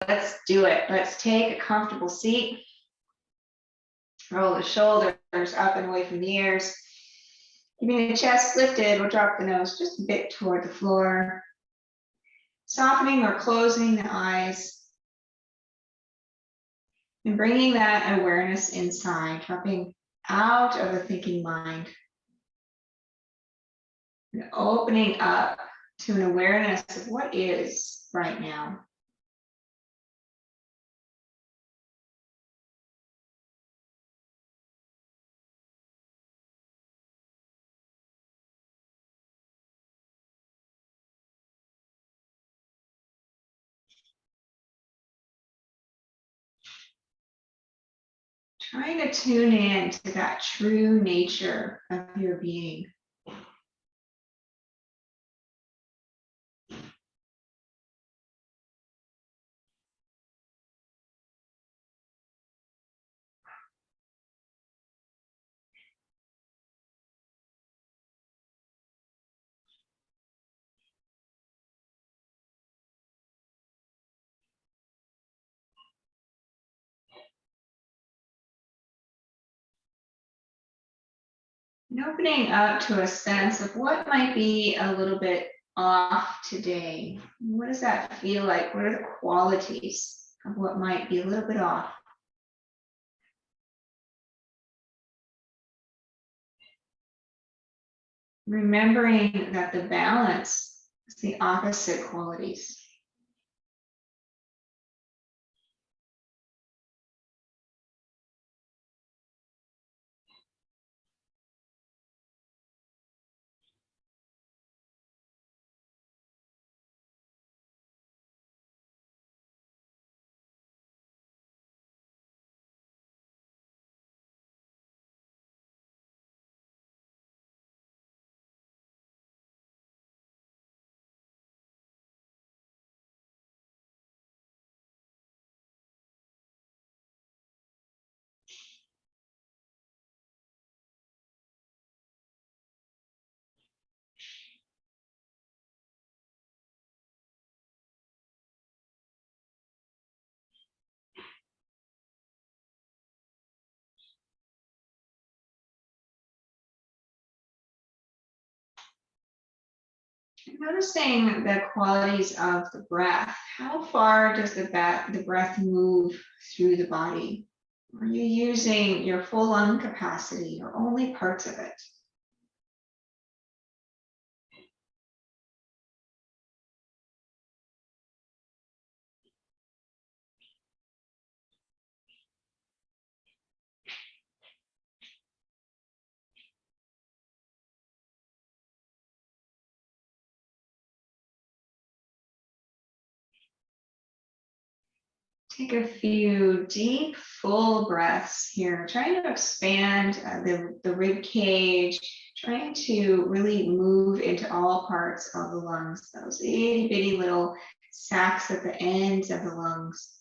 let's do it. Let's take a comfortable seat. Roll the shoulders up and away from the ears. Keeping the chest lifted, we'll drop the nose just a bit toward the floor. Softening or closing the eyes. And bringing that awareness inside, dropping out of the thinking mind. And opening up to an awareness of what is right now. Trying to tune in to that true nature of your being. And opening up to a sense of what might be a little bit off today. What does that feel like? What are the qualities of what might be a little bit off? Remembering that the balance is the opposite qualities. Noticing the qualities of the breath. How far does the breath move through the body? Are you using your full lung capacity or only parts of it? Take a few deep, full breaths here, trying to expand the rib cage, trying to really move into all parts of the lungs, those itty bitty little sacs at the ends of the lungs.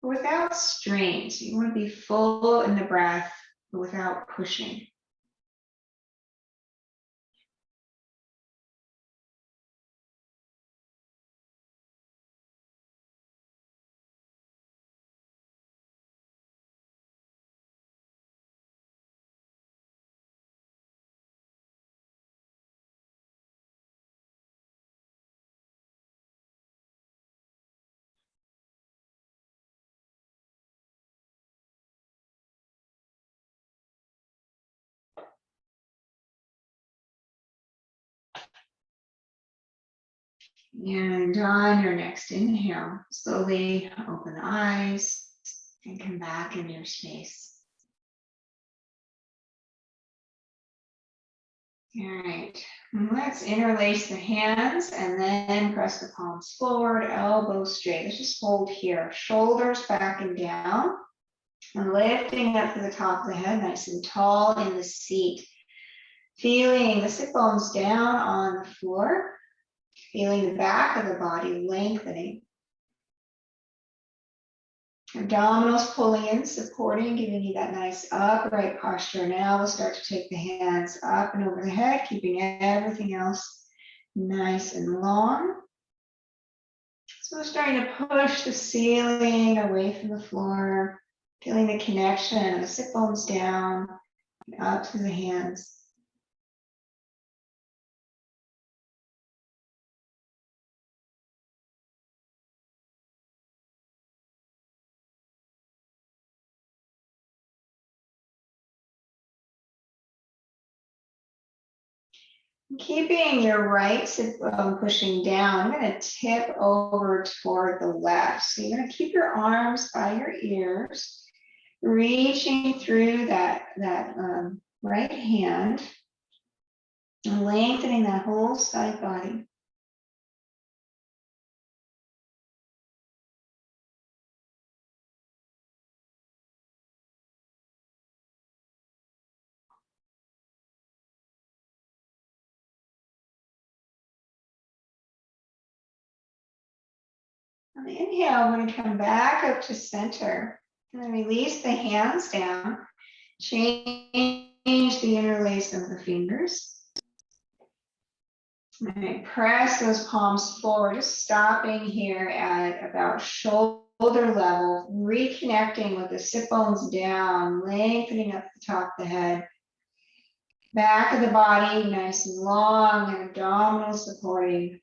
But without strain, so you want to be full in the breath, but without pushing. And on your next inhale, slowly open the eyes and come back in your space. All right, let's interlace the hands and then press the palms forward, elbows straight. Let's just hold here, shoulders back and down, and lifting up to the top of the head, nice and tall in the seat. Feeling the sit bones down on the floor, feeling the back of the body lengthening. Abdominals pulling in, supporting, giving you that nice upright posture. Now we'll start to take the hands up and over the head, keeping everything else nice and long. So we're starting to push the ceiling away from the floor, feeling the connection, the sit bones down, up to the hands. Keeping your right sit bone pushing down, I'm going to tip over toward the left. So you're going to keep your arms by your ears, reaching through that right hand, and lengthening that whole side body. On the inhale, we're going to come back up to center, and then release the hands down. Change the interlace of the fingers. And press those palms forward, just stopping here at about shoulder level, reconnecting with the sit bones down, lengthening up the top of the head. Back of the body, nice and long, and abdominal supporting.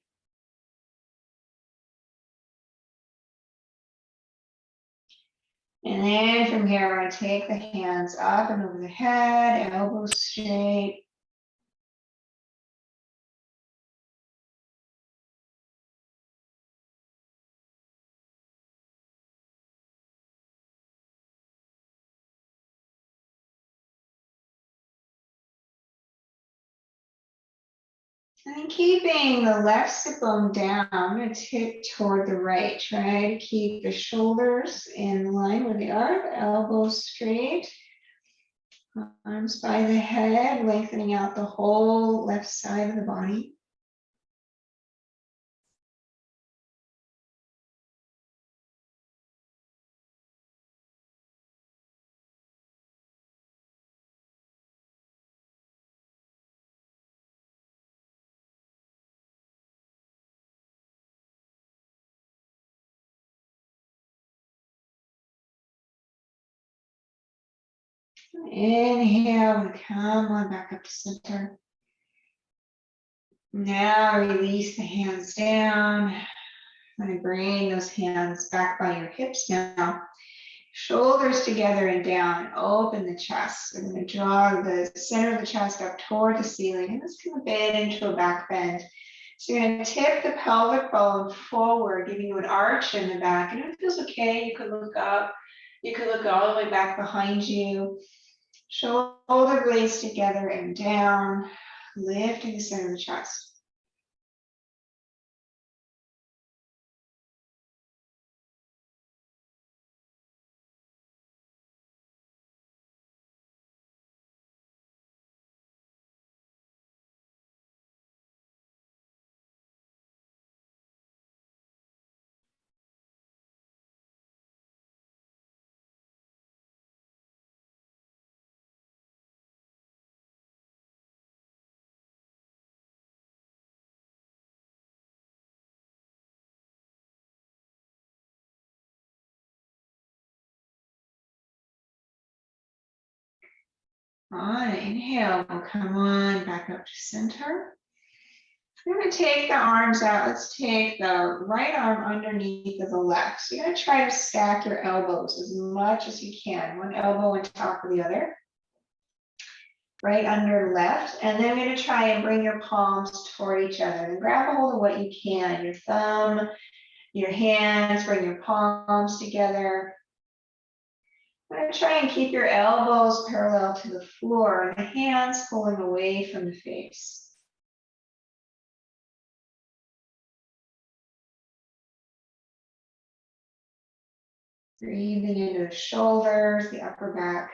And then from here, we're going to take the hands up and over the head, elbows straight. And keeping the left sit bone down, I'm going to tip toward the right. Try to keep the shoulders in line where they are, the elbows straight. Arms by the head, lengthening out the whole left side of the body. Inhale, come on back up to center. Now release the hands down. I'm going to bring those hands back by your hips now. Shoulders together and down. Open the chest. We're going to draw the center of the chest up toward the ceiling. And this can bend into a back bend. So you're going to tip the pelvic bone forward, giving you an arch in the back. And if it feels okay, you could look up. You could look all the way back behind you. Shoulder blades together and down, lifting the center of the chest. On inhale, we'll come on back up to center. We're going to take the arms out. Let's take the right arm underneath of the left. So you're going to try to stack your elbows as much as you can. One elbow on top of the other. Right under left. And then we're going to try and bring your palms toward each other. And grab a hold of what you can. Your thumb, your hands, bring your palms together. I'm going to try and keep your elbows parallel to the floor and the hands pulling away from the face. Breathing into the shoulders, the upper back.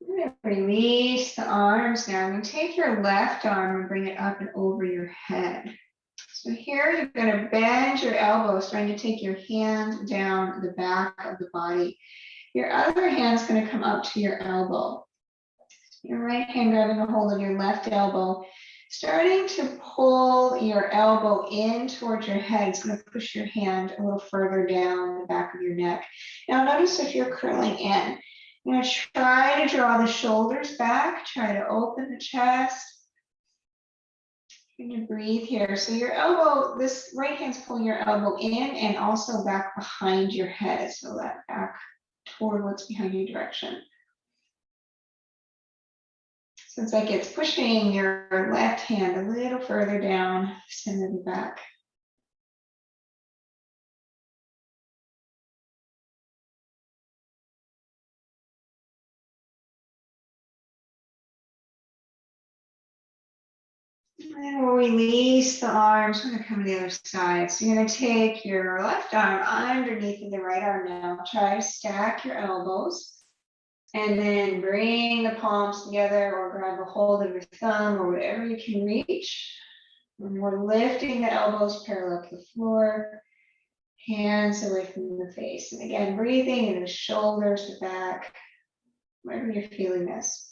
I'm going to release the arms now. I'm going to take your left arm and bring it up and over your head. So here you're going to bend your elbows, trying to take your hand down the back of the body. Your other hand's going to come up to your elbow. Your right hand grabbing a hold of your left elbow, starting to pull your elbow in towards your head. It's going to push your hand a little further down the back of your neck. Now notice if you're curling in. You're going to try to draw the shoulders back, try to open the chest. You're going to breathe here. So your elbow, this right hand's pulling your elbow in and also back behind your head. So that back toward what's behind your direction. So it's like it's pushing your left hand a little further down, center of the back. And we'll release the arms. We're going to come to the other side. So you're going to take your left arm underneath the right arm now. Try to stack your elbows. And then bring the palms together or grab a hold of your thumb or whatever you can reach. And we're lifting the elbows parallel to the floor, hands away from the face. And again, breathing into the shoulders, the back, wherever you're feeling this.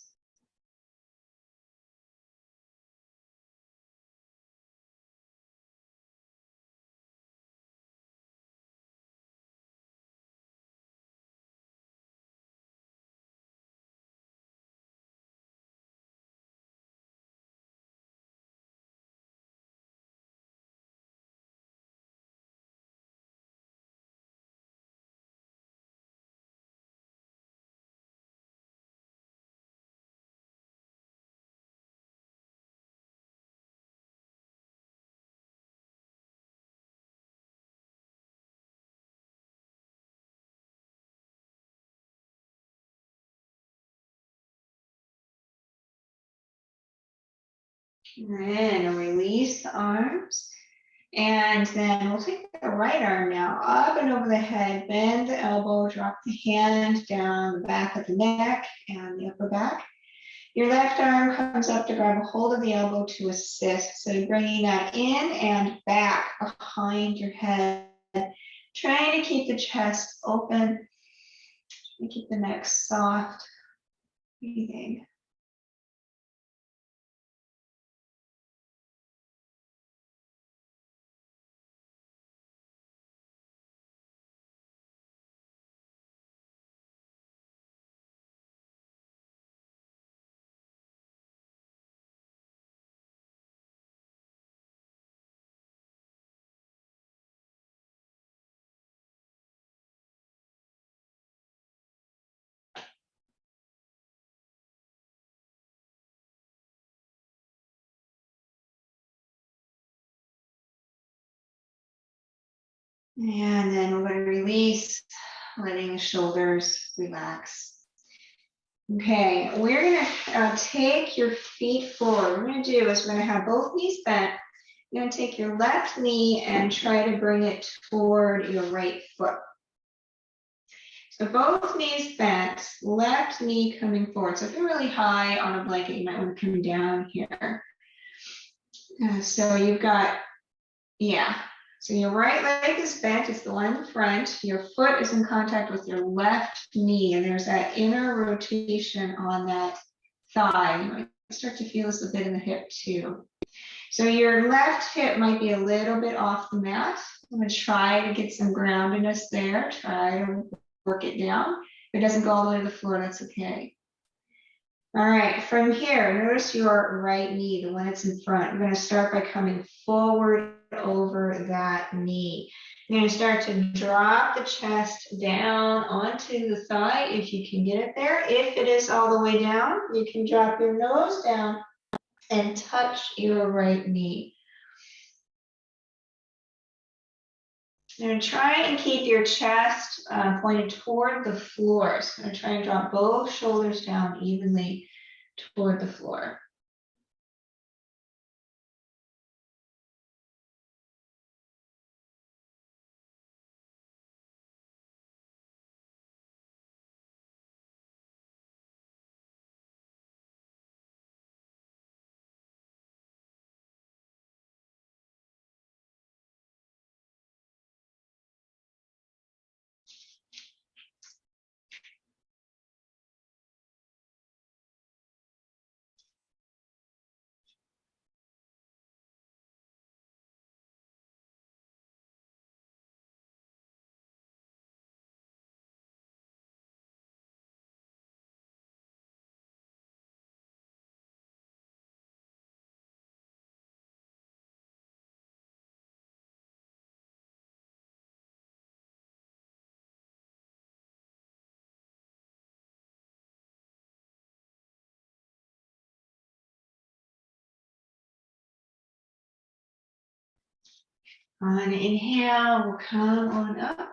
And release the arms. And then we'll take the right arm now up and over the head, bend the elbow, drop the hand down the back of the neck and the upper back. Your left arm comes up to grab a hold of the elbow to assist. So you're bringing that in and back behind your head, trying to keep the chest open, and keep the neck soft, breathing. And then we're going to release, letting the shoulders relax. Okay, we're going to take your feet forward. What we're going to do is we're going to have both knees bent. You're going to take your left knee and try to bring it toward your right foot. So both knees bent, left knee coming forward. So if you're really high on a blanket, you might want to come down here. So you've got, yeah. So your right leg is bent, it's the one in front. Your foot is in contact with your left knee, and there's that inner rotation on that thigh. You might start to feel this a bit in the hip too. So your left hip might be a little bit off the mat. I'm going to try to get some groundedness there. Try to work it down. If it doesn't go all the way to the floor, that's okay. All right, from here, notice your right knee, the one that's in front. We're going to start by coming forward over that knee. You're going to start to drop the chest down onto the thigh if you can get it there. If it is all the way down, you can drop your nose down and touch your right knee. You're going to try and keep your chest pointed toward the floor. So I'm going to try and drop both shoulders down evenly toward the floor. On an inhale, we'll come on up.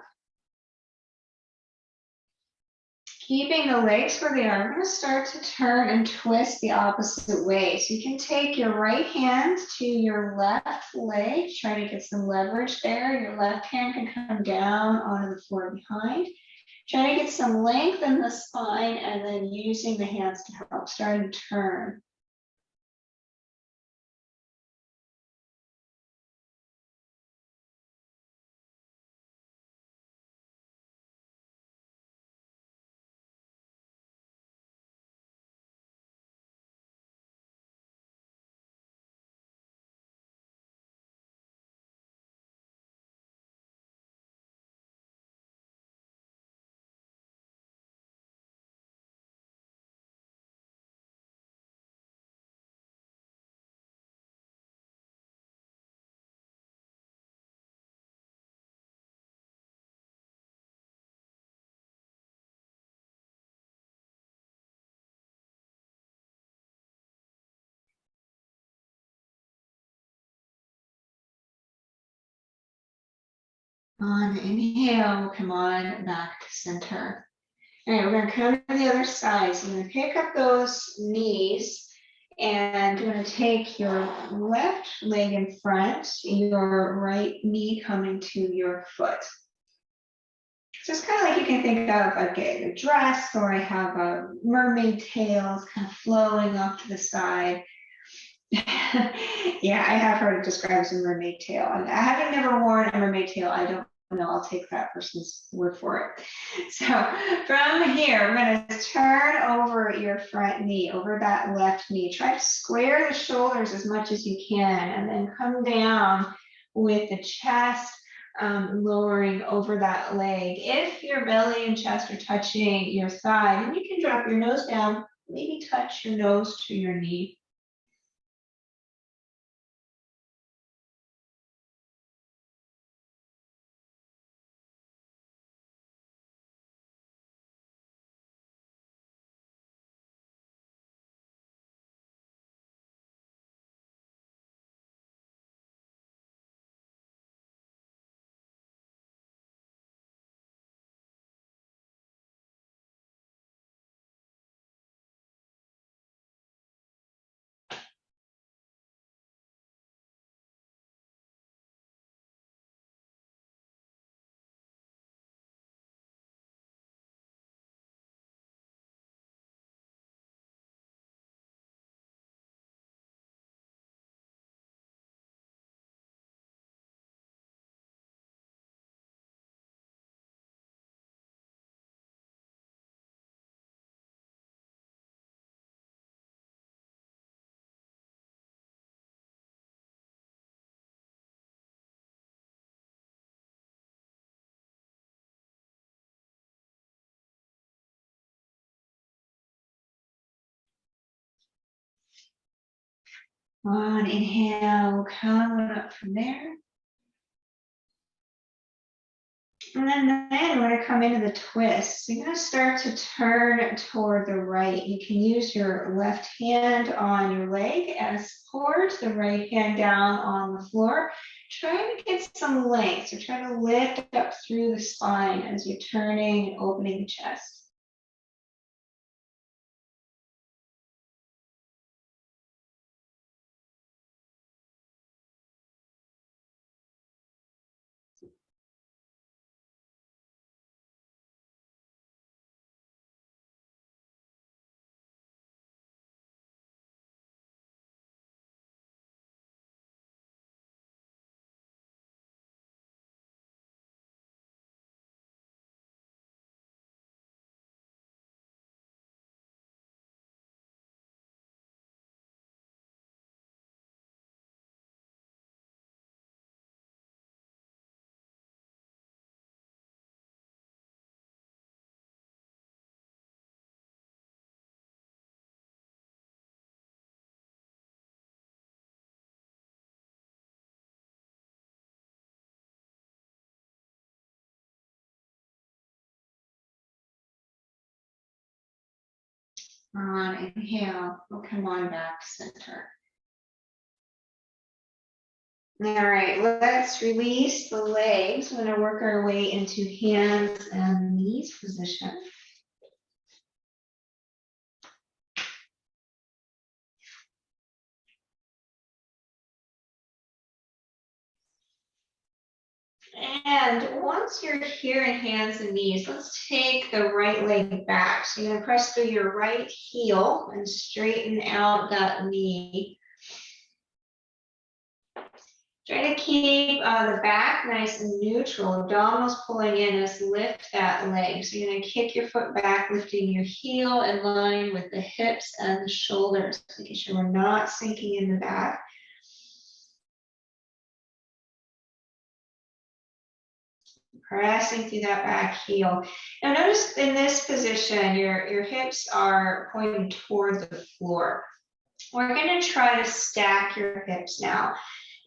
Keeping the legs where they are, we're going to start to turn and twist the opposite way. So you can take your right hand to your left leg, try to get some leverage there. Your left hand can come down onto the floor behind. Try to get some length in the spine and then using the hands to help. Start to turn. On inhale, come on back to center. All right, we're going to come to the other side. So I'm going to pick up those knees and you're going to take your left leg in front, your right knee coming to your foot. So it's kind of like you can think of a dress, or I have a mermaid tails kind of flowing off to the side. Yeah, I have heard it described as a mermaid tail. And having never worn a mermaid tail, I don't know. I'll take that person's word for it. So from here, we're going to turn over your front knee, over that left knee. Try to square the shoulders as much as you can, and then come down with the chest lowering over that leg. If your belly and chest are touching your thigh, then you can drop your nose down, maybe touch your nose to your knee. On inhale, come up from there. And then we're going to come into the twist. So you're going to start to turn toward the right. You can use your left hand on your leg as support, the right hand down on the floor. Try to get some length. So try to lift up through the spine as you're turning and opening the chest. On inhale, we'll come on back to center. All right, let's release the legs. We're going to work our way into hands and knees position. And once you're here in hands and knees, let's take the right leg back. So you're going to press through your right heel and straighten out that knee. Try to keep the back nice and neutral. Abdominals pulling in as lift that leg. So you're going to kick your foot back, lifting your heel in line with the hips and the shoulders, making sure we're not sinking in the back. Pressing through that back heel. Now notice in this position, your hips are pointing toward the floor. We're going to try to stack your hips now.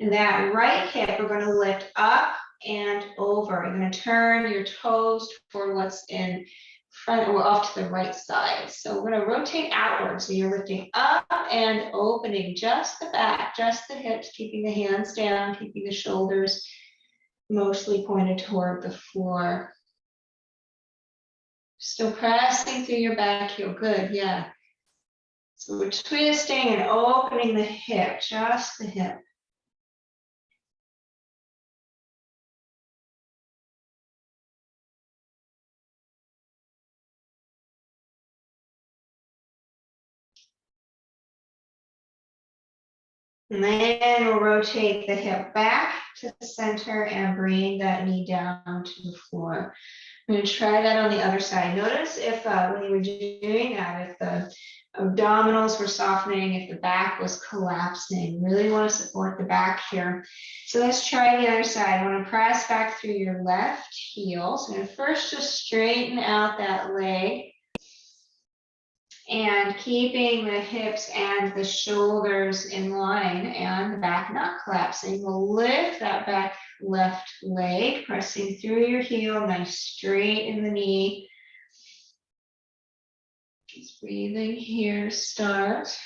And that right hip, we're going to lift up and over. You're going to turn your toes toward what's in front or off to the right side. So we're going to rotate outward. So you're lifting up and opening just the back, just the hips, keeping the hands down, keeping the shoulders mostly pointed toward the floor. Still pressing through your back heel. Good, yeah. So we're twisting and opening the hip, just the hip. And then we'll rotate the hip back to the center and bring that knee down to the floor. I'm going to try that on the other side. Notice if when you were doing that, if the abdominals were softening, if the back was collapsing. Really want to support the back here. So let's try the other side. I want to press back through your left heel. So I'm going to first just straighten out that leg. And keeping the hips and the shoulders in line and the back not collapsing. We'll lift that back left leg, pressing through your heel, nice straight in the knee. Just breathing here, start.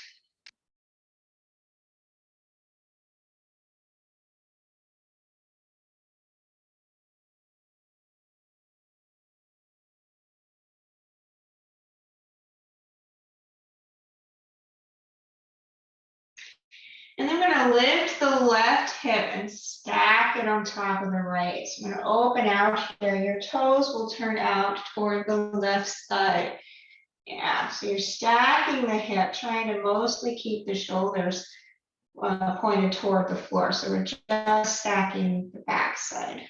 And then we're going to lift the left hip and stack it on top of the right. So I'm going to open out here. Your toes will turn out toward the left side. Yeah, so you're stacking the hip, trying to mostly keep the shoulders pointed toward the floor. So we're just stacking the back side.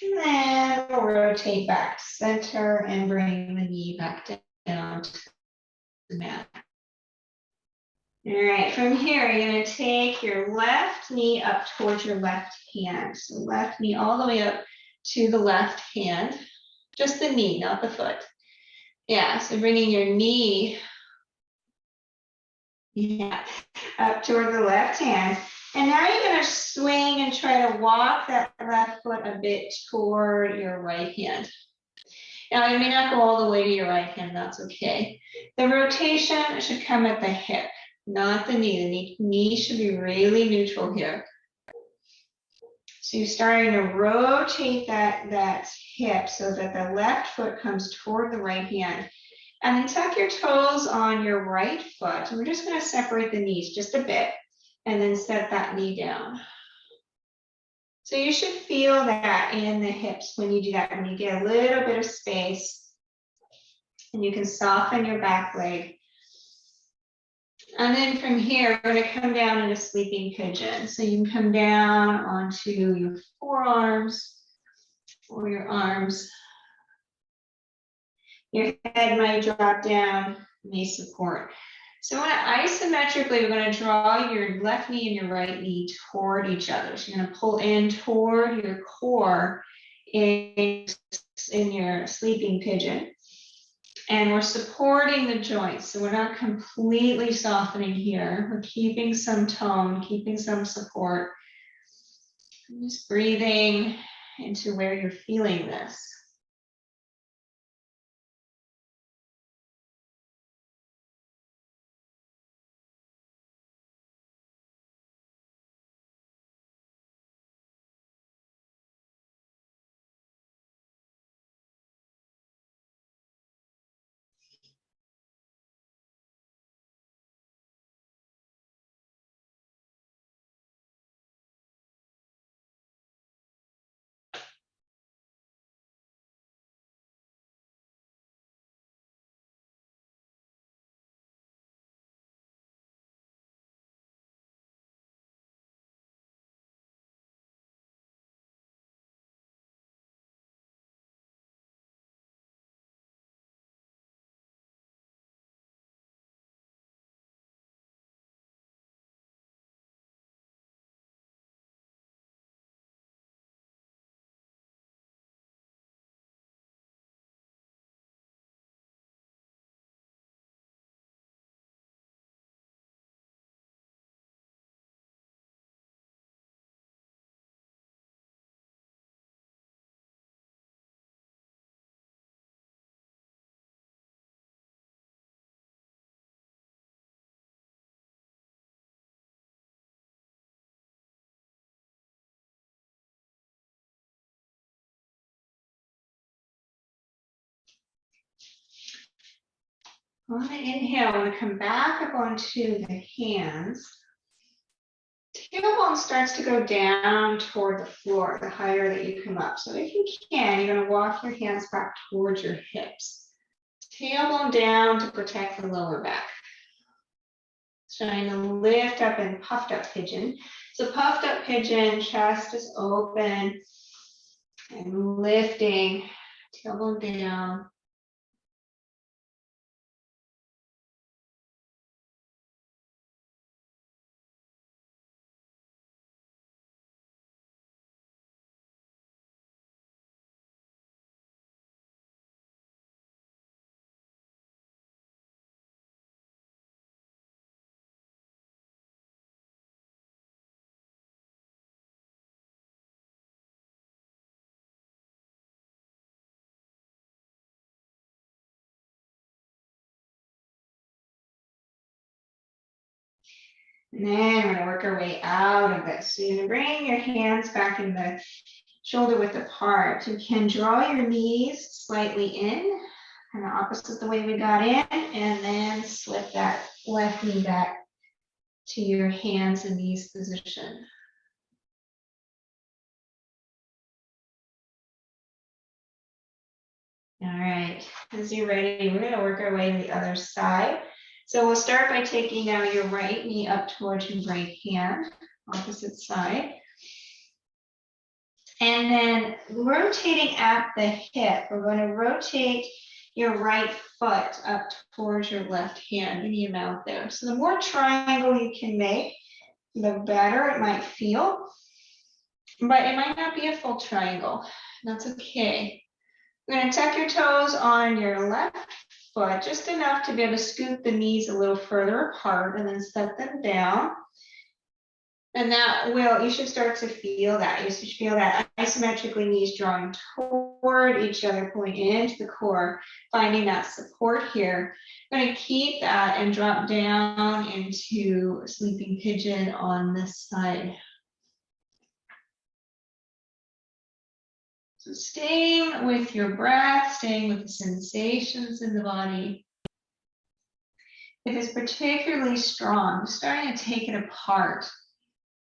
And then we'll rotate back to center and bring the knee back down to the mat. All right, from here, you're going to take your left knee up towards your left hand. So left knee all the way up to the left hand, just the knee, not the foot. Yeah, so bringing your knee up toward the left hand. And now you're going to swing and try to walk that left foot a bit toward your right hand. Now, you may not go all the way to your right hand, that's okay. The rotation should come at the hip, not the knee. The knee should be really neutral here. So you're starting to rotate that hip so that the left foot comes toward the right hand. And then tuck your toes on your right foot. And we're just going to separate the knees just a bit and then set that knee down. So you should feel that in the hips when you do that, when you get a little bit of space and you can soften your back leg. And then from here, we're going to come down in a sleeping pigeon. So you can come down onto your forearms or your arms. Your head might drop down, may support. So isometrically, we're going to draw your left knee and your right knee toward each other. So you're going to pull in toward your core in your sleeping pigeon. And we're supporting the joints. So we're not completely softening here. We're keeping some tone, keeping some support. Just breathing into where you're feeling this. On the inhale, I'm going to come back up onto the hands. Tailbone starts to go down toward the floor, the higher that you come up. So if you can, you're going to walk your hands back towards your hips. Tailbone down to protect the lower back. Trying to lift up in puffed up pigeon. So puffed up pigeon, chest is open and lifting, tailbone down. And then we're going to work our way out of this. So you're going to bring your hands back in the shoulder width apart. You can draw your knees slightly in, kind of opposite the way we got in, and then slip that left knee back to your hands and knees position. All right, as you're ready, we're going to work our way to the other side. So we'll start by taking now your right knee up towards your right hand, opposite side. And then rotating at the hip, we're going to rotate your right foot up towards your left hand, knee mount there. So the more triangle you can make, the better it might feel. But it might not be a full triangle. That's okay. You're going to tuck your toes on your left foot, just enough to be able to scoot the knees a little further apart and then set them down. And that will, you should start to feel that. You should feel that isometrically knees drawing toward each other, pulling into the core, finding that support here. I'm going to keep that and drop down into sleeping pigeon on this side. So staying with your breath, staying with the sensations in the body. If it's particularly strong, starting to take it apart.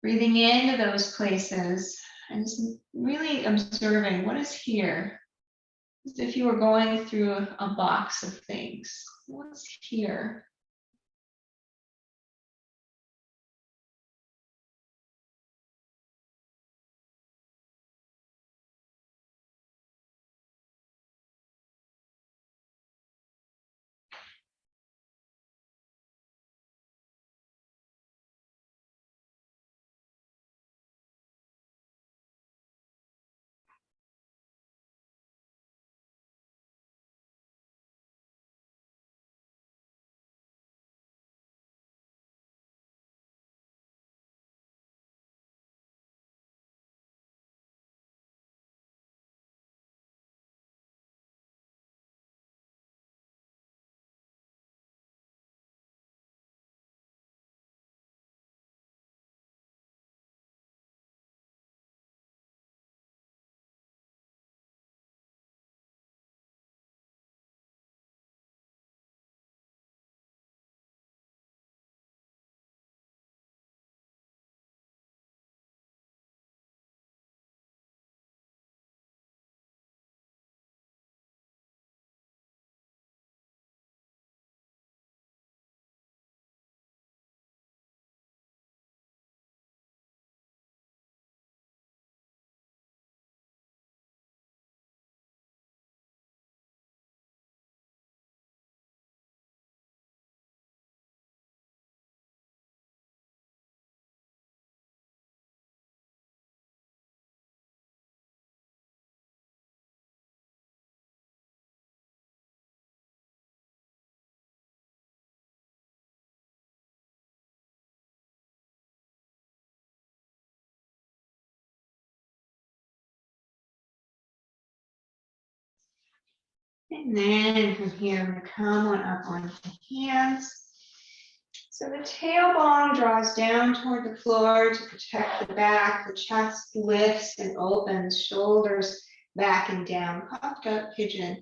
Breathing into those places and just really observing what is here. As if you were going through a box of things. What's here? And then from here, we're gonna come on up onto the hands. So the tailbone draws down toward the floor to protect the back. The chest lifts and opens, shoulders back and down, puffed up pigeon.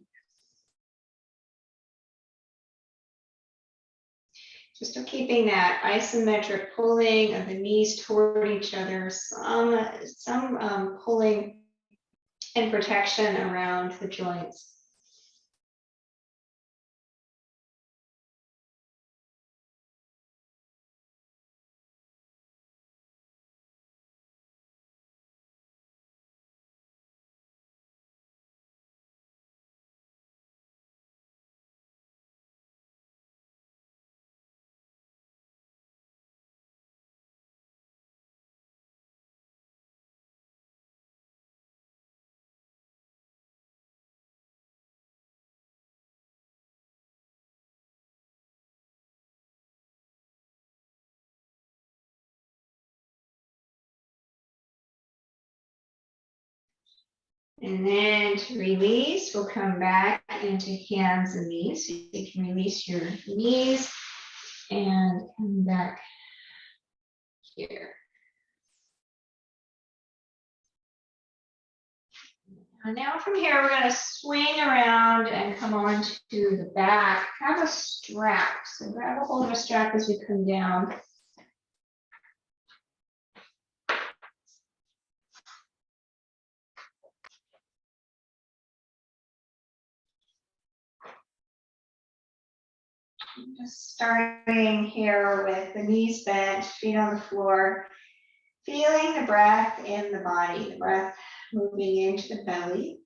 Just keeping that isometric pulling of the knees toward each other, some pulling and protection around the joints. And then to release, we'll come back into hands and knees. So you can release your knees and come back here. And now from here, we're going to swing around and come on to the back. Have a strap. So grab a hold of a strap as we come down. Just starting here with the knees bent, feet on the floor, feeling the breath in the body, the breath moving into the belly.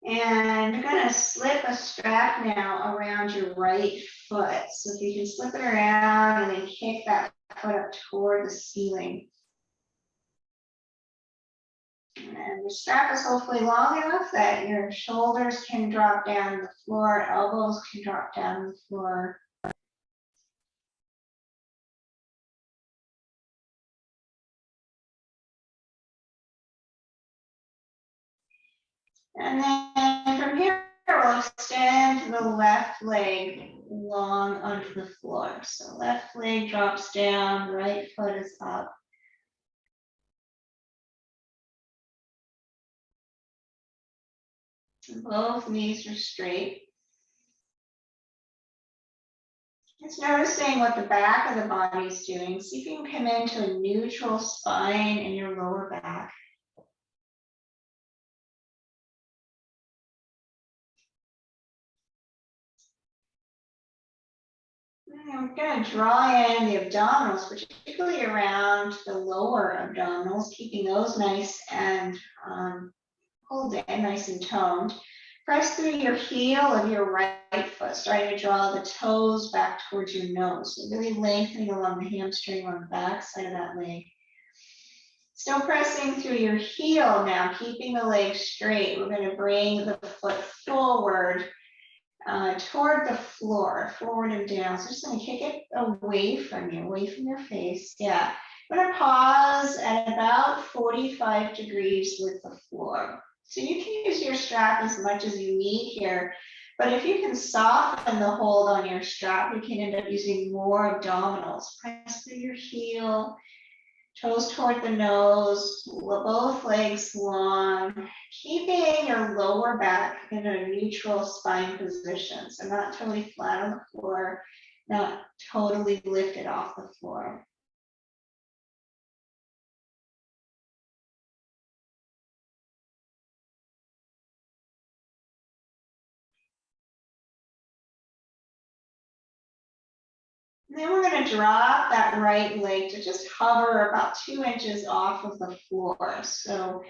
And you're going to slip a strap now around your right foot. So if you can slip it around and then kick that foot up toward the ceiling. And the strap is hopefully long enough that your shoulders can drop down to the floor, elbows can drop down to the floor. And then from here, we'll extend the left leg long onto the floor. So left leg drops down, right foot is up. Both knees are straight. Just noticing what the back of the body is doing. See if you can come into a neutral spine in your lower back. And we're going to draw in the abdominals, particularly around the lower abdominals, keeping those nice and pulled in, nice and toned. Press through your heel of your right foot, starting to draw the toes back towards your nose. So really lengthening along the hamstring on the back side of that leg. Still pressing through your heel now, keeping the leg straight. We're going to bring the foot forward toward the floor, forward and down. So just going to kick it away from you, away from your face. Yeah. I'm going to pause at about 45 degrees with the floor. So you can use your strap as much as you need here, but if you can soften the hold on your strap, you can end up using more abdominals. Press through your heel, toes toward the nose, both legs long, keeping your lower back in a neutral spine position. So not totally flat on the floor, not totally lifted off the floor. And then we're going to drop that right leg to just hover about 2 inches off of the floor. So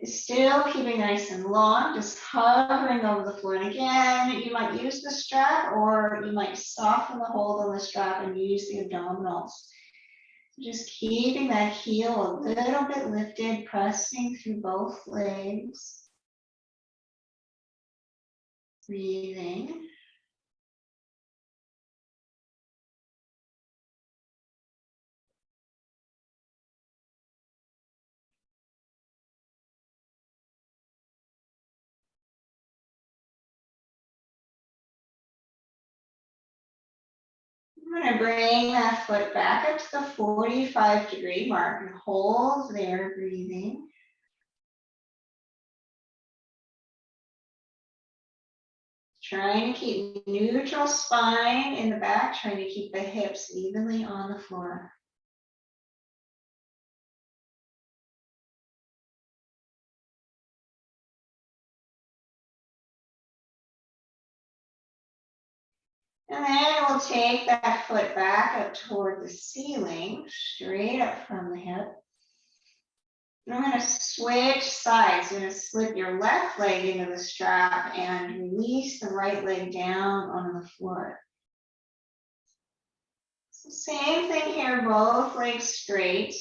still keeping nice and long, just hovering over the floor. And again, you might use the strap or you might soften the hold on the strap and use the abdominals. Just keeping that heel a little bit lifted, pressing through both legs. Breathing. I'm going to bring that foot back up to the 45-degree mark and hold there, breathing. Trying to keep neutral spine in the back, trying to keep the hips evenly on the floor. And then we'll take that foot back up toward the ceiling, straight up from the hip. And we're going to switch sides. You're going to slip your left leg into the strap and release the right leg down onto the floor. So same thing here, both legs straight.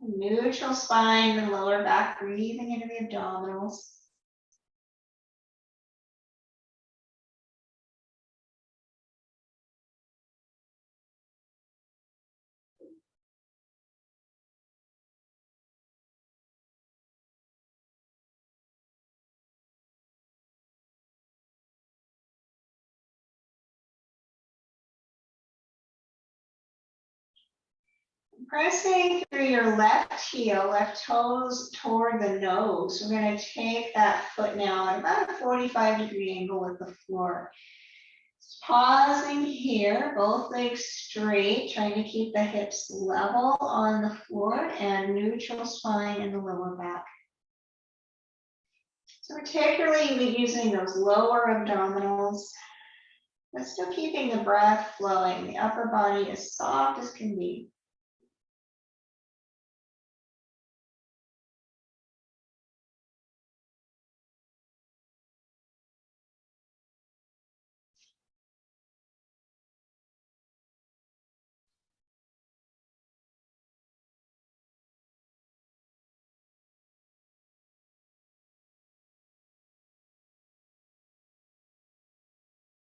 Neutral spine, the lower back, breathing into the abdominals. Pressing through your left heel, left toes toward the nose. We're going to take that foot now at about a 45-degree angle with the floor. Pausing here, both legs straight, trying to keep the hips level on the floor and neutral spine in the lower back. So particularly we're using those lower abdominals, but still keeping the breath flowing, the upper body as soft as can be.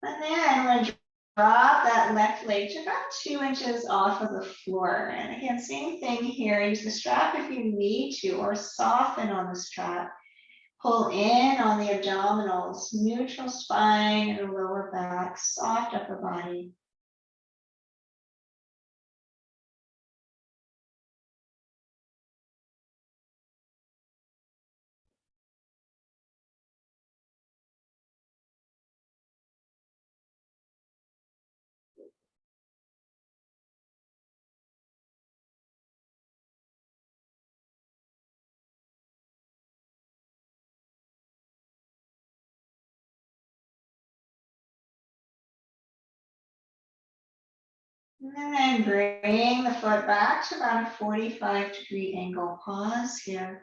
And then I'm going to drop that left leg to about 2 inches off of the floor. And again, same thing here. Use the strap if you need to, or soften on the strap. Pull in on the abdominals, neutral spine and the lower back, soft upper body. And then bring the foot back to about a 45-degree angle. Pause here.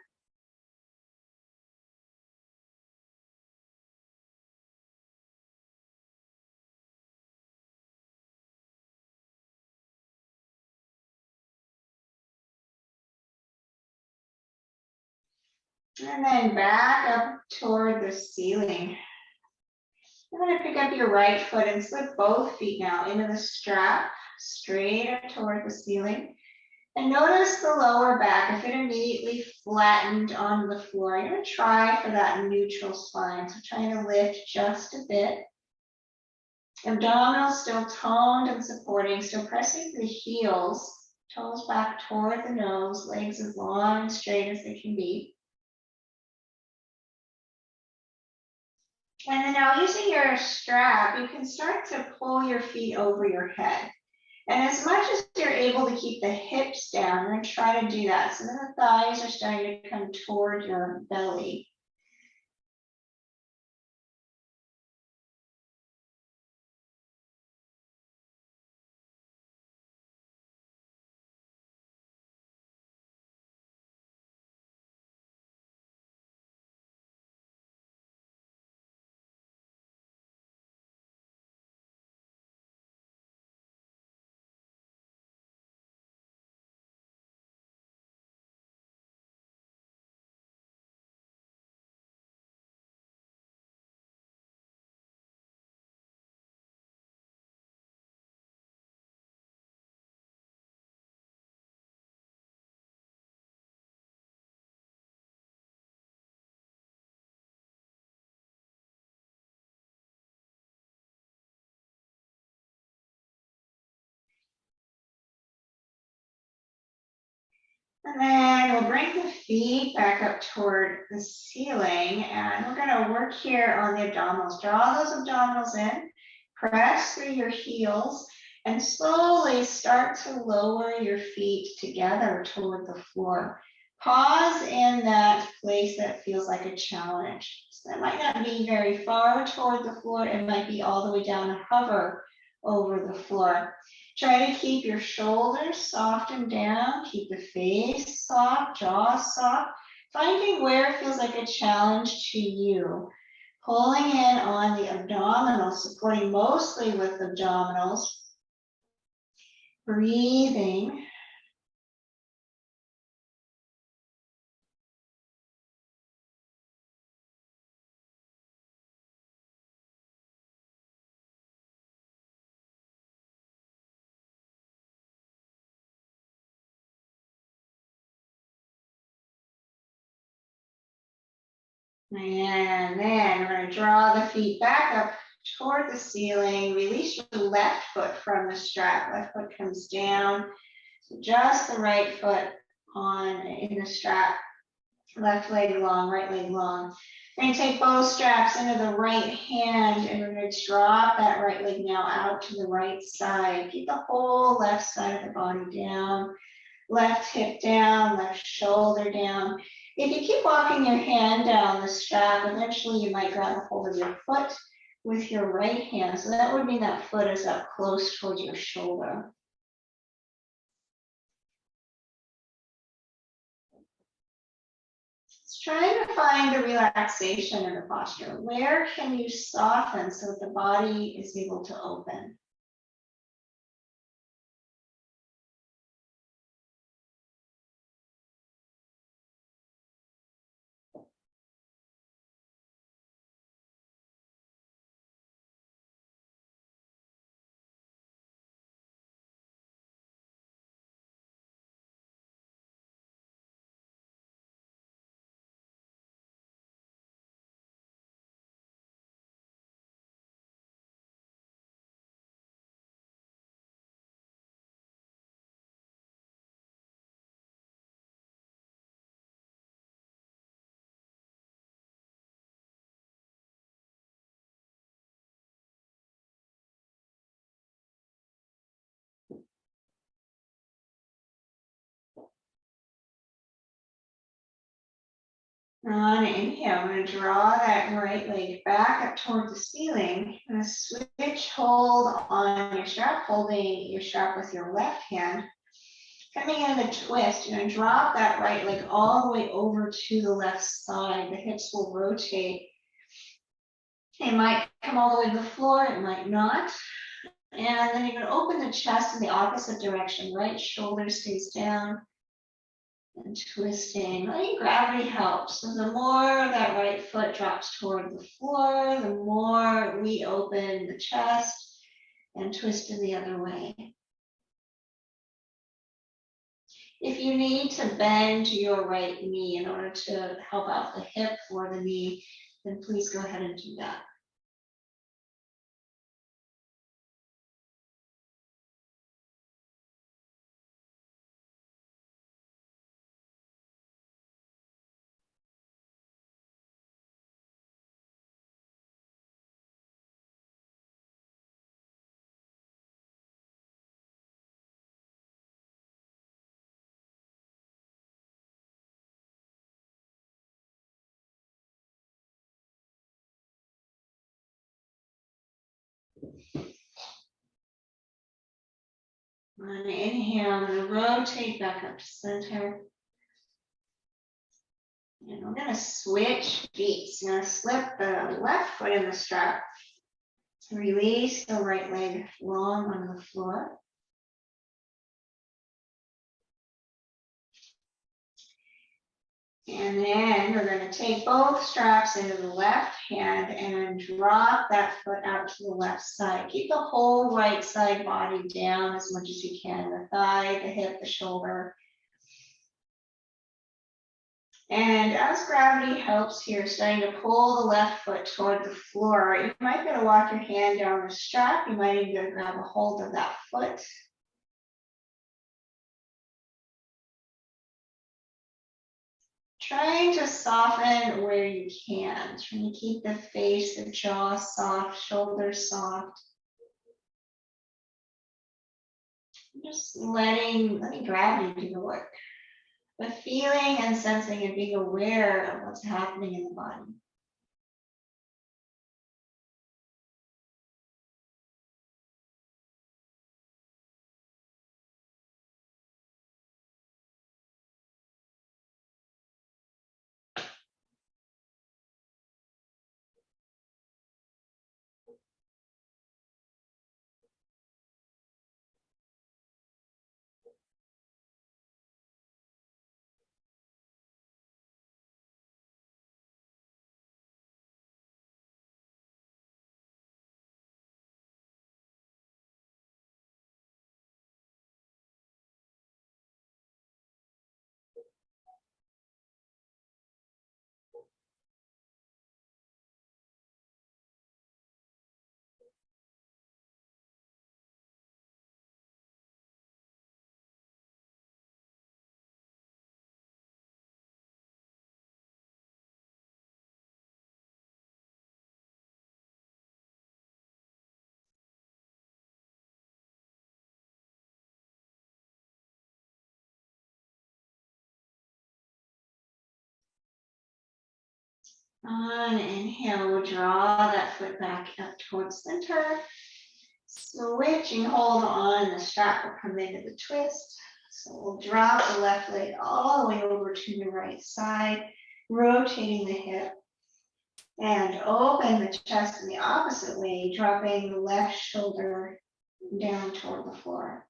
And then back up toward the ceiling. You're going to pick up your right foot and slip both feet now into the strap, straight up toward the ceiling. And notice the lower back, if it immediately flattened on the floor. You're going to try for that neutral spine. So trying to lift just a bit. Abdominals still toned and supporting, still pressing the heels, toes back toward the nose, legs as long and straight as they can be. And then now using your strap, you can start to pull your feet over your head. And as much as you're able to keep the hips down, you're going to try to do that. So then the thighs are starting to come toward your belly. And then we'll bring the feet back up toward the ceiling, and we're going to work here on the abdominals. Draw those abdominals in, press through your heels, and slowly start to lower your feet together toward the floor. Pause in that place that feels like a challenge. So that might not be very far toward the floor. It might be all the way down and hover over the floor. Try to keep your shoulders soft and down, keep the face soft, jaw soft, finding where it feels like a challenge to you. Pulling in on the abdominals, supporting mostly with abdominals. Breathing. And then we're going to draw the feet back up toward the ceiling. Release your left foot from the strap. Left foot comes down. So just the right foot on in the strap. Left leg long, right leg long. We're going to take both straps into the right hand, and we're going to drop that right leg now out to the right side. Keep the whole left side of the body down. Left hip down, left shoulder down. If you keep walking your hand down the strap, eventually you might grab a hold of your foot with your right hand. So that would mean that foot is up close towards your shoulder. Trying to find the relaxation in the posture. Where can you soften so that the body is able to open? On inhale, I'm going to draw that right leg back up toward the ceiling. I'm going to switch hold on your strap, holding your strap with your left hand. Coming in the twist, you're going to drop that right leg all the way over to the left side. The hips will rotate. It might come all the way to the floor, it might not. And then you're going to open the chest in the opposite direction. Right shoulder stays down. And twisting. Letting gravity helps. So the more that right foot drops toward the floor, the more we open the chest and twist in the other way. If you need to bend your right knee in order to help out the hip or the knee, then please go ahead and do that. On inhale, I'm going to rotate back up to center. And we're going to switch feet. So I'm going to slip the left foot in the strap. Release the right leg long on the floor. And then we're going to take both straps into the left hand and drop that foot out to the left side. Keep the whole right side body down as much as you can. The thigh, the hip, the shoulder. And as gravity helps here, starting to pull the left foot toward the floor, you might be able to walk your hand down the strap. You might even be able to grab a hold of that foot. Trying to soften where you can. Trying to keep the face, the jaw soft, shoulders soft. Just letting gravity do the work. But feeling and sensing and being aware of what's happening in the body. On inhale, we'll draw that foot back up towards center. Switching hold on, the strap will come into the twist. So we'll drop the left leg all the way over to the right side, rotating the hip. And open the chest in the opposite way, dropping the left shoulder down toward the floor.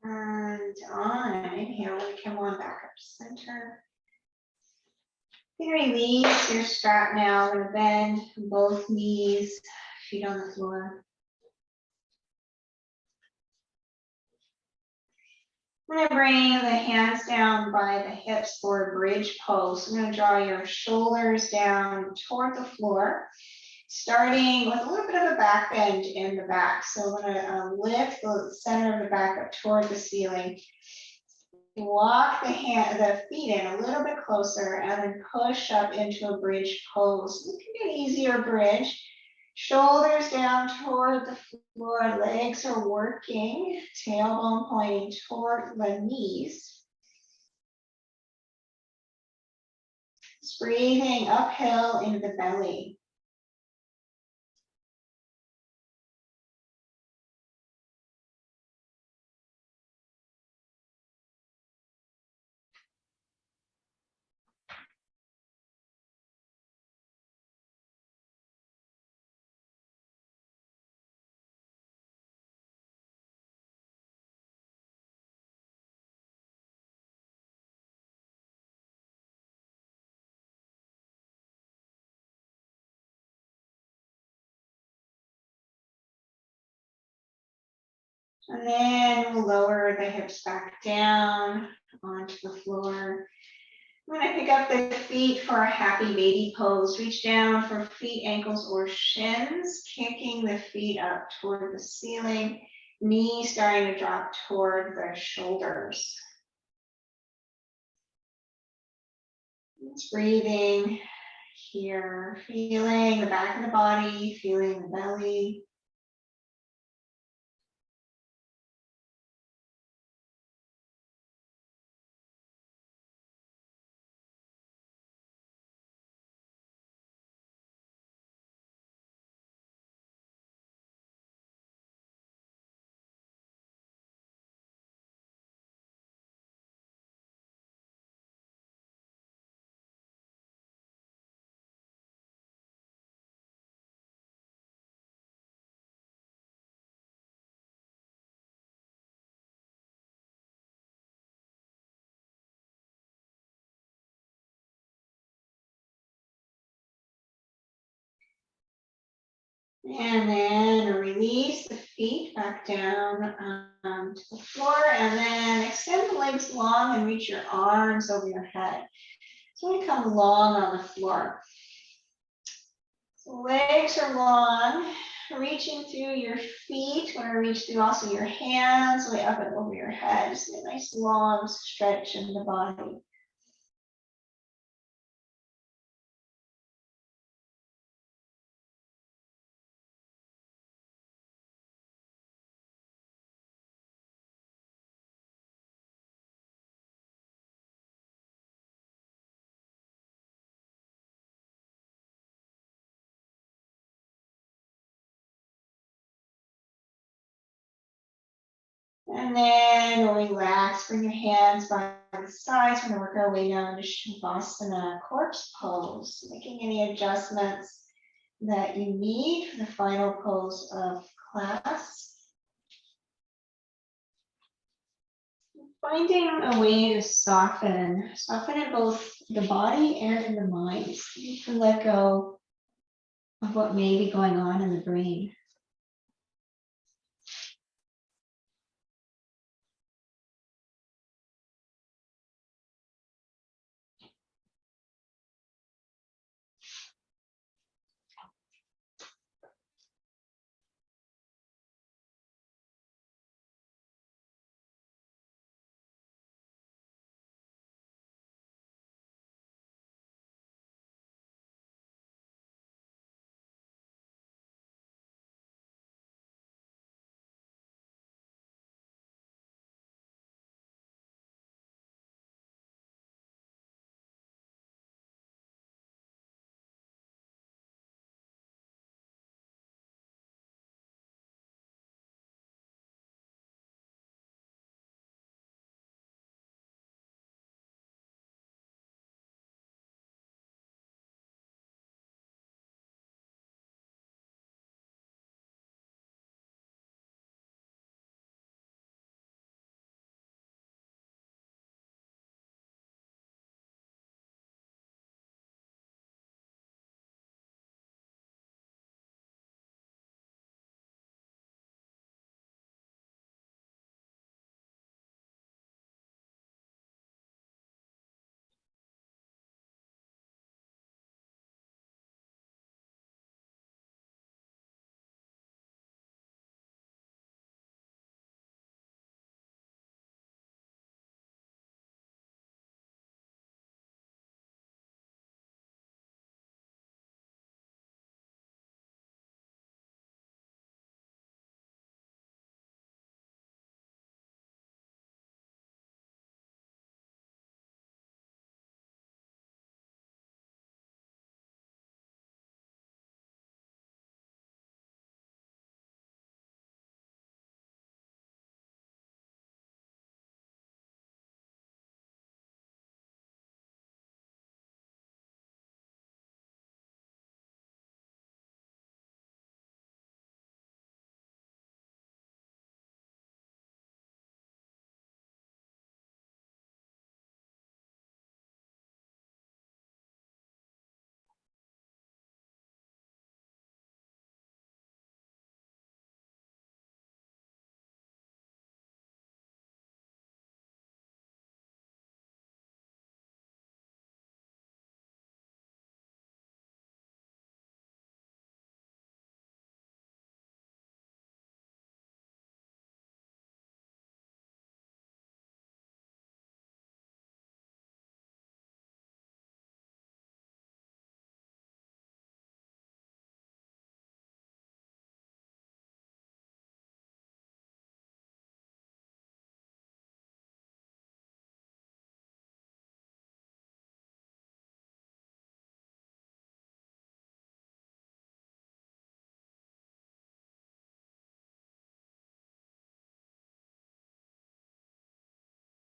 And on inhale, we come on back up to center. You can release your strap now. We're going to bend both knees, feet on the floor. I'm going to bring the hands down by the hips for a bridge pose. I'm going to draw your shoulders down toward the floor, starting with a little bit of a back bend in the back. So I'm going to lift the center of the back up toward the ceiling. Walk the feet in a little bit closer and then push up into a bridge pose. It can be an easier bridge. Shoulders down toward the floor, legs are working, tailbone pointing toward the knees. Just breathing uphill into the belly. And then we'll lower the hips back down onto the floor. I'm going to pick up the feet for a happy baby pose. Reach down for feet, ankles, or shins, kicking the feet up toward the ceiling, knees starting to drop toward the shoulders. Just breathing here, feeling the back of the body, feeling the belly. And then release the feet back down to the floor, and then extend the legs long and reach your arms over your head. So we come long on the floor. So legs are long, reaching through your feet. Want to reach through also your hands, way up and over your head. Just a nice long stretch in the body. And then relax, bring your hands by the sides. We're going to work our way down to Shavasana, corpse pose, making any adjustments that you need for the final pose of class. Finding a way to soften in both the body and in the mind. You can let go of what may be going on in the brain.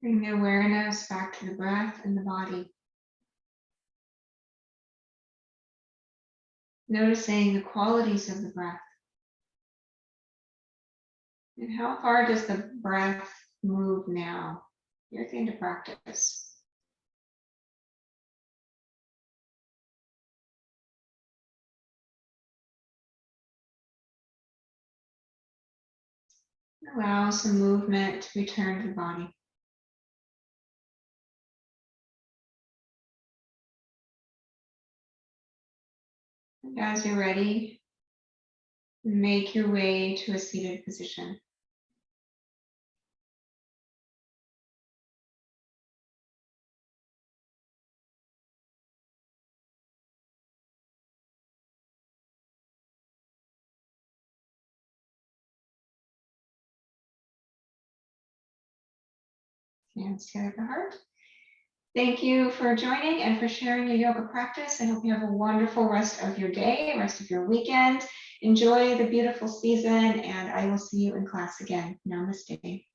Bring the awareness back to the breath and the body. Noticing the qualities of the breath. And how far does the breath move now? You're going to practice. Allow some movement to return to the body. And as you're ready, make your way to a seated position. Hands together the heart. Thank you for joining and for sharing your yoga practice. I hope you have a wonderful rest of your day, rest of your weekend. Enjoy the beautiful season, and I will see you in class again. Namaste.